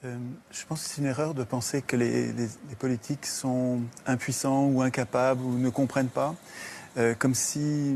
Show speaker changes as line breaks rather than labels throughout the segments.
Je pense que c'est une erreur de penser que les politiques sont impuissants ou incapables ou ne comprennent pas, comme si,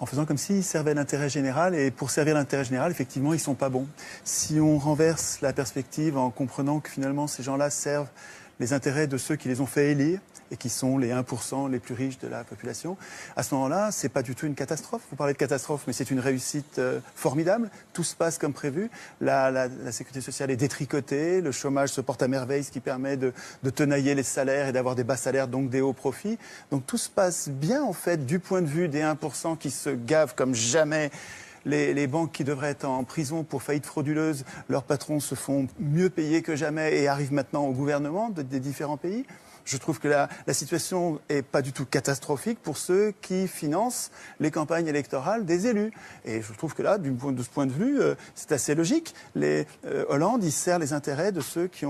en faisant comme s'ils servaient l'intérêt général. Et pour servir l'intérêt général, effectivement, ils ne sont pas bons. Si on renverse la perspective en comprenant que finalement ces gens-là servent les intérêts de ceux qui les ont fait élire et qui sont les 1% les plus riches de la population, à ce moment-là, c'est pas du tout une catastrophe. Vous parlez de catastrophe, mais c'est une réussite formidable. Tout se passe comme prévu. La sécurité sociale est détricotée, le chômage se porte à merveille, ce qui permet de tenailler les salaires et d'avoir des bas salaires, donc des hauts profits. Donc tout se passe bien, en fait, du point de vue des 1% qui se gavent comme jamais. Les banques qui devraient être en prison pour faillite frauduleuse, leurs patrons se font mieux payer que jamais et arrivent maintenant au gouvernement des différents pays. Je trouve que la situation n'est pas du tout catastrophique pour ceux qui financent les campagnes électorales des élus. Et je trouve que là, de ce point de vue, c'est assez logique. Hollande, il sert les intérêts de ceux qui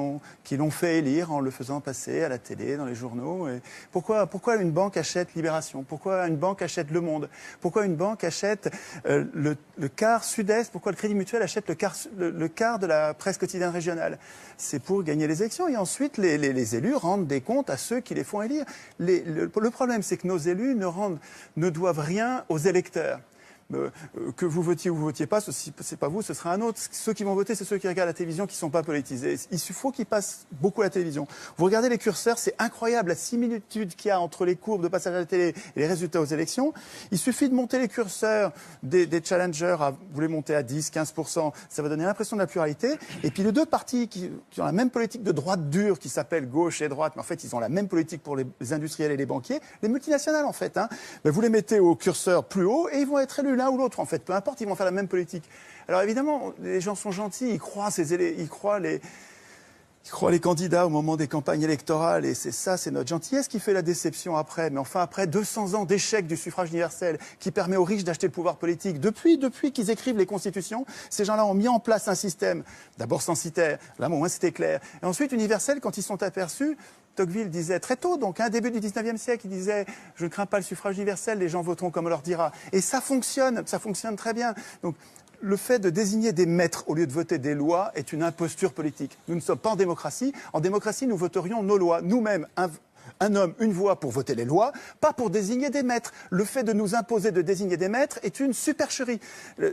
l'ont fait élire en le faisant passer à la télé, dans les journaux. Et pourquoi une banque achète Libération? Pourquoi une banque achète Le Monde? Pourquoi une banque achète le quart Sud-Est? Pourquoi le Crédit Mutuel achète le quart de la presse quotidienne régionale? C'est pour gagner les élections. Et ensuite, les élus rendent des comptes à ceux qui les font élire. Le problème, c'est que nos élus ne doivent rien aux électeurs. Que vous votiez ou vous votiez pas, c'est pas vous, ce sera un autre. Ceux qui vont voter, c'est ceux qui regardent la télévision, qui sont pas politisés. Il faut qu'ils passent beaucoup à la télévision. Vous regardez les curseurs, c'est incroyable la similitude qu'il y a entre les courbes de passage à la télé et les résultats aux élections. Il suffit de monter les curseurs des challengers, vous les montez à 10, 15%, ça va donner l'impression de la pluralité. Et puis les deux partis qui ont la même politique de droite dure, qui s'appelle gauche et droite, mais en fait ils ont la même politique pour les industriels et les banquiers, les multinationales en fait. Mais vous les mettez au curseur plus haut et ils vont être élus l'un ou l'autre, en fait. Peu importe, ils vont faire la même politique. Alors évidemment, les gens sont gentils, ils croient les candidats au moment des campagnes électorales, et c'est notre gentillesse qui fait la déception après. Mais enfin, après 200 ans d'échec du suffrage universel, qui permet aux riches d'acheter le pouvoir politique, depuis qu'ils écrivent les constitutions, ces gens-là ont mis en place un système, d'abord censitaire, là au moins c'était clair, et ensuite universel quand ils sont aperçus. Tocqueville disait très tôt, donc début du 19e siècle, il disait « Je ne crains pas le suffrage universel, les gens voteront comme on leur dira ». Et ça fonctionne très bien. Donc, le fait de désigner des maîtres au lieu de voter des lois est une imposture politique. Nous ne sommes pas en démocratie. En démocratie, nous voterions nos lois. Nous-mêmes, un homme, une voix pour voter les lois, pas pour désigner des maîtres. Le fait de nous imposer de désigner des maîtres est une supercherie.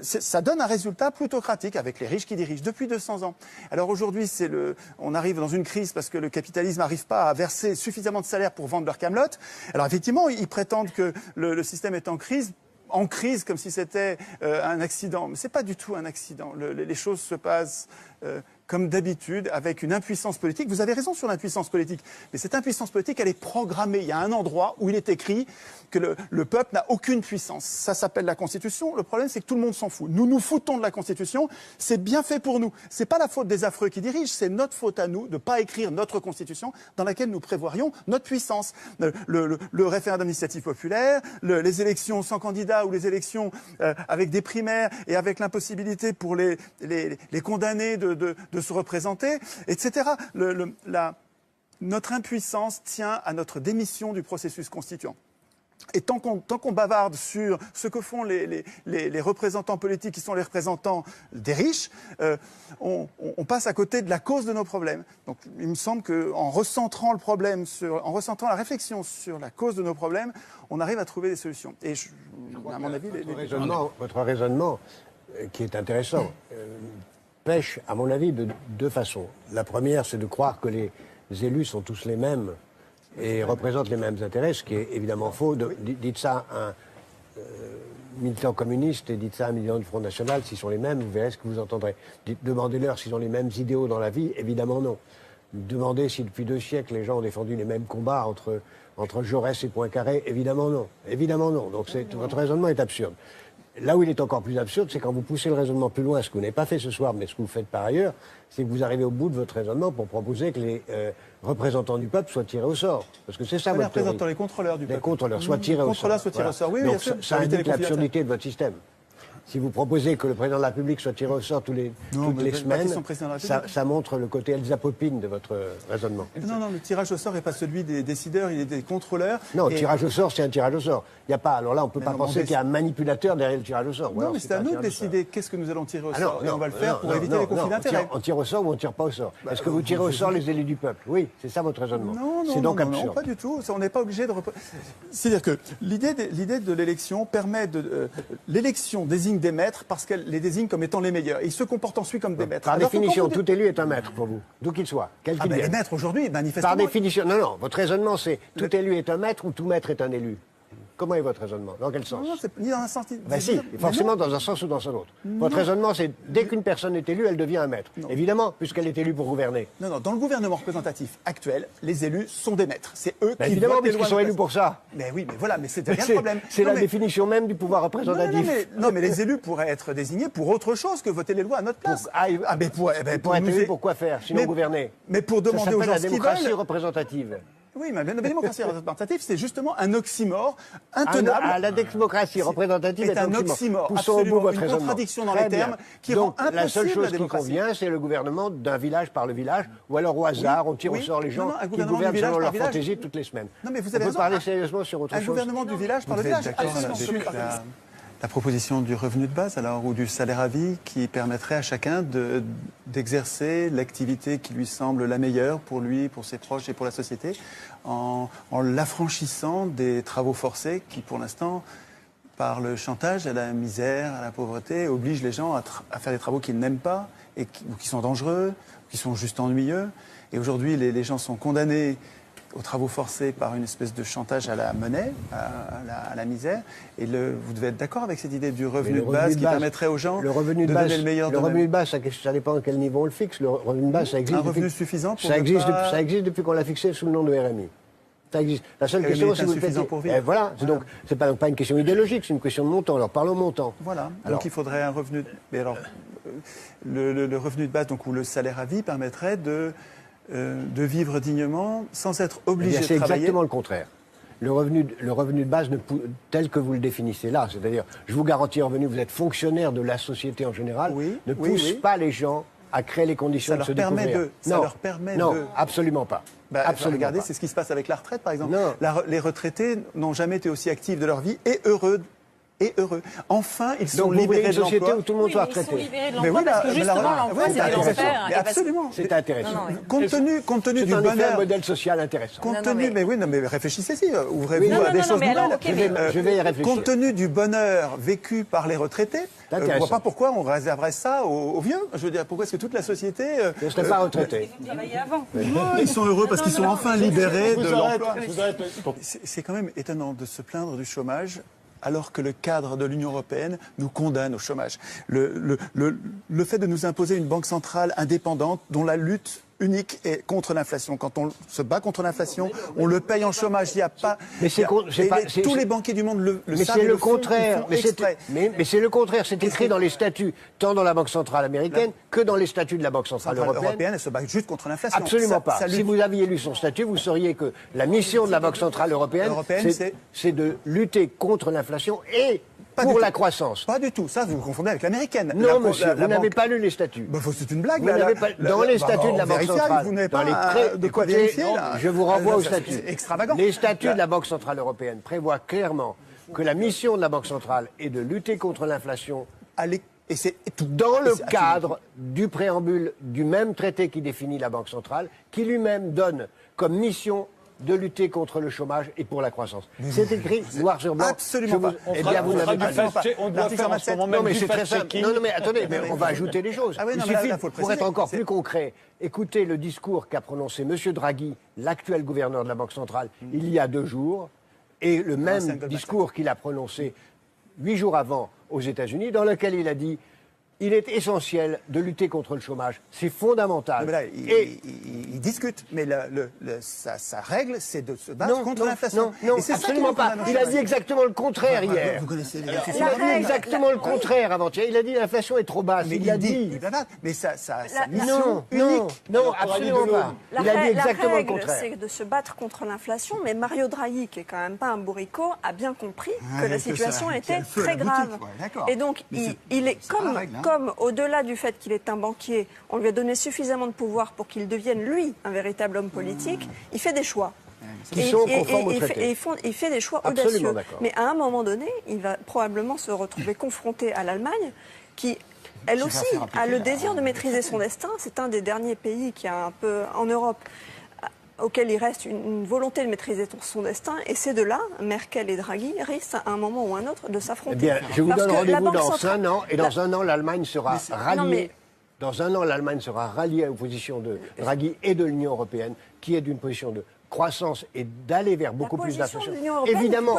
Ça donne un résultat plutocratique avec les riches qui dirigent depuis 200 ans. Alors aujourd'hui, on arrive dans une crise parce que le capitalisme n'arrive pas à verser suffisamment de salaire pour vendre leur camelote. Alors effectivement, ils prétendent que le système est en crise comme si c'était un accident. Mais ce n'est pas du tout un accident. Les choses se passent comme d'habitude, avec une impuissance politique. Vous avez raison sur l'impuissance politique, mais cette impuissance politique, elle est programmée. Il y a un endroit où il est écrit que le peuple n'a aucune puissance. Ça s'appelle la Constitution. Le problème, c'est que tout le monde s'en fout. Nous nous foutons de la Constitution. C'est bien fait pour nous. C'est pas la faute des affreux qui dirigent, c'est notre faute à nous de ne pas écrire notre Constitution dans laquelle nous prévoirions notre puissance. Le référendum d'initiative populaire, les élections sans candidat ou les élections avec des primaires et avec l'impossibilité pour les condamnés de se représenter, etc. Notre impuissance tient à notre démission du processus constituant. Et tant qu'on bavarde sur ce que font les représentants politiques qui sont les représentants des riches, on passe à côté de la cause de nos problèmes. Donc il me semble qu'en recentrant en recentrant la réflexion sur la cause de nos problèmes, on arrive à trouver des solutions. Et à mon avis,
votre raisonnement, qui est intéressant, pêche, à mon avis, de deux façons. La première, c'est de croire que les élus sont tous les mêmes et représentent les mêmes intérêts, ce qui est évidemment faux. Dites ça à un militant communiste et dites ça à un militant du Front National, s'ils sont les mêmes, vous verrez ce que vous entendrez. Demandez-leur s'ils ont les mêmes idéaux dans la vie, évidemment non. Demandez si depuis 2 siècles les gens ont défendu les mêmes combats entre Jaurès et Poincaré, évidemment non. Évidemment non. Donc votre raisonnement est absurde. Là où il est encore plus absurde, c'est quand vous poussez le raisonnement plus loin, ce que vous n'avez pas fait ce soir, mais ce que vous faites par ailleurs, c'est que vous arrivez au bout de votre raisonnement pour proposer que les représentants du peuple soient tirés au sort. Parce que c'est ça votre théorie.
Les contrôleurs du peuple.
Les contrôleurs soient tirés au sort.
Les contrôleurs soient tirés au sort, oui.
Donc ça indique l'absurdité de votre système. Si vous proposez que le président de la République soit tiré au sort toutes les semaines, ça montre le côté Elsa Popine de votre raisonnement.
Non, le tirage au sort n'est pas celui des décideurs, il est des contrôleurs.
Non, le tirage au sort, c'est un tirage au sort. Il y a pas. Alors là, on ne peut pas penser qu'il y a un manipulateur derrière le tirage au sort.
Non, mais c'est à nous de décider qu'est-ce que nous allons tirer au sort. Et on va le faire pour éviter les conflits d'intérêts.
On tire au sort ou on ne tire pas au sort? Est-ce que vous tirez au sort les élus du peuple? Oui, c'est ça votre raisonnement.
Non, pas du tout. On n'est pas obligé de... C'est-à-dire que l'idée de l'élection permet de... l'élection désigne des maîtres parce qu'elle les désigne comme étant les meilleurs. Et ils se comportent ensuite comme des maîtres.
Par définition, tout élu est un maître pour vous, d'où qu'il soit, quel qu'il vienne.
Les maîtres aujourd'hui, manifestement...
Par définition, non, votre raisonnement c'est tout élu est un maître ou tout maître est un élu? Comment est votre raisonnement? Dans quel sens?
Non, c'est ni dans un sens...
Si, forcément dans un sens ou dans un autre. Votre raisonnement, c'est dès qu'une personne est élue, elle devient un maître. Évidemment, puisqu'elle est élue pour gouverner.
Non, dans le gouvernement représentatif actuel, les élus sont des maîtres. C'est eux qui
évidemment,
votent les
puisqu'ils sont élus pour ça.
Mais oui, mais voilà, mais c'est bien le problème.
C'est la définition même du pouvoir représentatif.
Non, mais les élus pourraient être désignés pour autre chose que voter les lois à notre place.
Pour être élu, pour quoi faire? Sinon gouverner.
Mais pour demander aux gens ce qu'ils veulent.
La démocratie représentative.
Oui, mais la démocratie représentative, c'est justement un oxymore intenable.
La démocratie représentative est un oxymore.
Poussons au bout votre une contradiction dans les termes qui rend impossible
la seule chose
la démocratie.
qui convient, c'est le gouvernement d'un village par le village, ou alors au hasard, on tire au sort les gens qui gouvernent selon leur fantaisie toutes les semaines.
Non, mais vous avez
on peut parler sérieusement sur autre chose.
Un gouvernement du village par le village. La proposition du revenu de base, alors, ou du salaire à vie, qui permettrait à chacun d'exercer l'activité qui lui semble la meilleure pour lui, pour ses proches et pour la société, en l'affranchissant des travaux forcés qui, pour l'instant, par le chantage à la misère, à la pauvreté, obligent les gens à faire des travaux qu'ils n'aiment pas, ou qui sont dangereux, ou qui sont juste ennuyeux. Et aujourd'hui, les gens sont condamnés aux travaux forcés par une espèce de chantage à la monnaie, à la misère. Et vous devez être d'accord avec cette idée du revenu de base qui permettrait aux gens de donner le meilleur.
Le revenu de base, ça dépend à quel niveau on le fixe. Le revenu de base, ça existe.
Un revenu suffisant pour
ça existe depuis qu'on l'a fixé sous le nom de RMI. Ça existe. La seule question, c'est
suffisant pour vivre.
Voilà. Donc, c'est pas une question idéologique, c'est une question de montant. Alors, parlons montant.
Voilà. Donc, il faudrait un revenu. Mais alors, le revenu de base, donc, ou le salaire à vie, permettrait de vivre dignement sans être obligé de travailler.
C'est exactement le contraire. Le revenu de base, tel que vous le définissez là, c'est-à-dire, je vous garantis un revenu, vous êtes fonctionnaire de la société en général, ne pousse pas les gens à créer les conditions de se découvrir.
Ça leur permet
non, absolument pas.
Regardez, c'est ce qui se passe avec la retraite, par exemple. Les retraités n'ont jamais été aussi actifs de leur vie et heureux. Enfin, ils sont libérés de l'emploi.
Une société où tout le monde soit retraité.
Ils sont libérés de l'emploi parce que justement l'emploi c'est de l'enfer.
Absolument.
C'est intéressant.
Compte tenu du bonheur.
C'est un modèle social intéressant.
Mais réfléchissez-y. Ouvrez-vous à des choses nouvelles.
Je vais y réfléchir.
Compte tenu du bonheur vécu par les retraités, je ne vois pas pourquoi on réserverait ça aux vieux. Je veux dire, pourquoi est-ce que toute la société
ne serait pas retraitée?
Ils sont heureux parce qu'ils sont enfin libérés de l'emploi. C'est quand même étonnant de se plaindre du chômage alors que le cadre de l'Union européenne nous condamne au chômage. Le fait de nous imposer une banque centrale indépendante dont la lutte unique est contre l'inflation. Quand on se bat contre l'inflation, on le paye en chômage. Il n'y a pas... tous les banquiers du monde le savent.
Mais c'est le contraire. Mais c'est le contraire. C'est écrit dans les statuts, tant dans la Banque centrale américaine que dans les statuts de la Banque centrale européenne.
Elle se bat juste contre l'inflation.
Absolument pas. Si vous aviez lu son statut, vous sauriez que la mission de la Banque centrale européenne, c'est de lutter contre l'inflation et pour la croissance.
Pas du tout. Ça, vous confondez avec l'américaine.
Non, monsieur, vous n'avez pas lu les statuts.
C'est une blague.
Dans les statuts de la Banque centrale.
Vous n'avez pas de quoi vérifier, là.
Je vous renvoie aux statuts.
C'est extravagant.
Les statuts de la Banque centrale européenne prévoient clairement que la mission de la Banque centrale est de lutter contre l'inflation dans le cadre du préambule du même traité qui définit la Banque centrale, qui lui-même donne comme mission de lutter contre le chômage et pour la croissance. C'est écrit noir sur blanc.
Absolument pas.
Eh bien, vous n'avez pas.
On doit faire en ce moment même.
Non, mais c'est très simple. Non, mais attendez, on va ajouter des choses.
Il
suffit, pour être encore plus concret, écoutez le discours qu'a prononcé M. Draghi, l'actuel gouverneur de la Banque centrale, il y a 2 jours, et le même discours qu'il a prononcé 8 jours avant aux États-Unis, dans lequel il a dit il est essentiel de lutter contre le chômage. C'est fondamental.
Mais là, il discute, mais sa règle, c'est de se battre contre l'inflation.
Non, absolument pas. Il a dit exactement le contraire hier.
Vous connaissez les
Il a dit exactement le contraire avant-hier. Il a dit l'inflation est trop basse.
Mais
il a dit.
Mais sa mission unique.
Non, absolument pas. Il a dit exactement le
La
contraire.
règle, c'est de se battre contre l'inflation, mais Mario Draghi, qui est quand même pas un bourricot, a bien compris que la situation était très grave. Et donc, il est comme au-delà du fait qu'il est un banquier, on lui a donné suffisamment de pouvoir pour qu'il devienne, lui, un véritable homme politique, il fait des choix.
Qui sont conformes au traité.
Il fait des choix
Absolument
audacieux.
d'accord.
Mais à un moment donné, il va probablement se retrouver confronté à l'Allemagne, qui, elle aussi, a le désir de maîtriser son destin. C'est un des derniers pays qui a un peu, en Europe, auquel il reste une volonté de maîtriser son destin. Et ces deux-là, Merkel et Draghi, risquent à un moment ou à un autre de s'affronter.
Eh bien, je vous donne rendez-vous dans
centrale...
1 an, et dans 1 an, l'Allemagne sera ralliée. Dans 1 an, l'Allemagne sera ralliée à une position de Draghi et de l'Union européenne, qui est d'une position de croissance et d'aller vers beaucoup plus d'inflation.
Évidemment,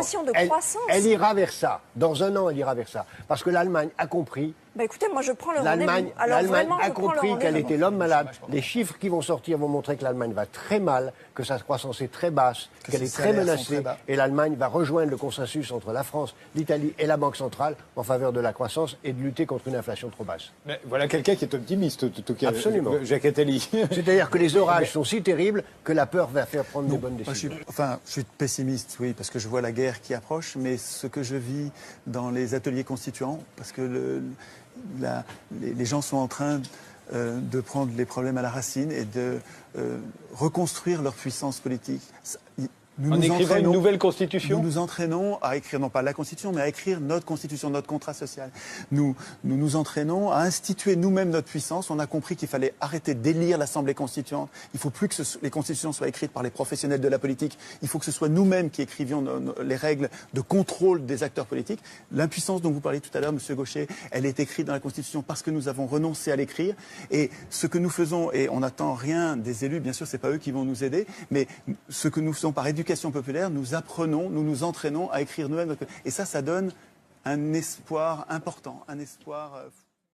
elle ira vers ça. Dans 1 an, elle ira vers ça. Parce que l'Allemagne a compris.
Bah écoutez, moi je prends le rendez-vous.
L'Allemagne a compris qu'elle était l'homme malade. Les chiffres qui vont sortir vont montrer que l'Allemagne va très mal, que sa croissance est très basse, qu'elle est très menacée. Et l'Allemagne va rejoindre le consensus entre la France, l'Italie et la Banque centrale en faveur de la croissance et de lutter contre une inflation trop basse.
Mais voilà quelqu'un qui est optimiste, tout cas.
Absolument.
Jacques Attali.
C'est-à-dire que les orages sont si terribles que la peur va faire prendre des bonnes décisions.
Je suis pessimiste, oui, parce que je vois la guerre qui approche, mais ce que je vis dans les ateliers constituants, parce que les gens sont en train de prendre les problèmes à la racine et de reconstruire leur puissance politique.
En écrivant une nouvelle constitution ?
Nous nous entraînons à écrire, non pas la constitution, mais à écrire notre constitution, notre contrat social. Nous nous entraînons à instituer nous-mêmes notre puissance. On a compris qu'il fallait arrêter d'élire l'Assemblée constituante. Il ne faut plus que les constitutions soient écrites par les professionnels de la politique. Il faut que ce soit nous-mêmes qui écrivions les règles de contrôle des acteurs politiques. L'impuissance dont vous parliez tout à l'heure, Monsieur Gaucher, elle est écrite dans la Constitution parce que nous avons renoncé à l'écrire. Et ce que nous faisons, et on n'attend rien des élus, bien sûr, ce n'est pas eux qui vont nous aider, mais ce que nous faisons par éducation populaire, nous apprenons, nous nous entraînons à écrire nous-mêmes. Et ça donne un espoir important, un espoir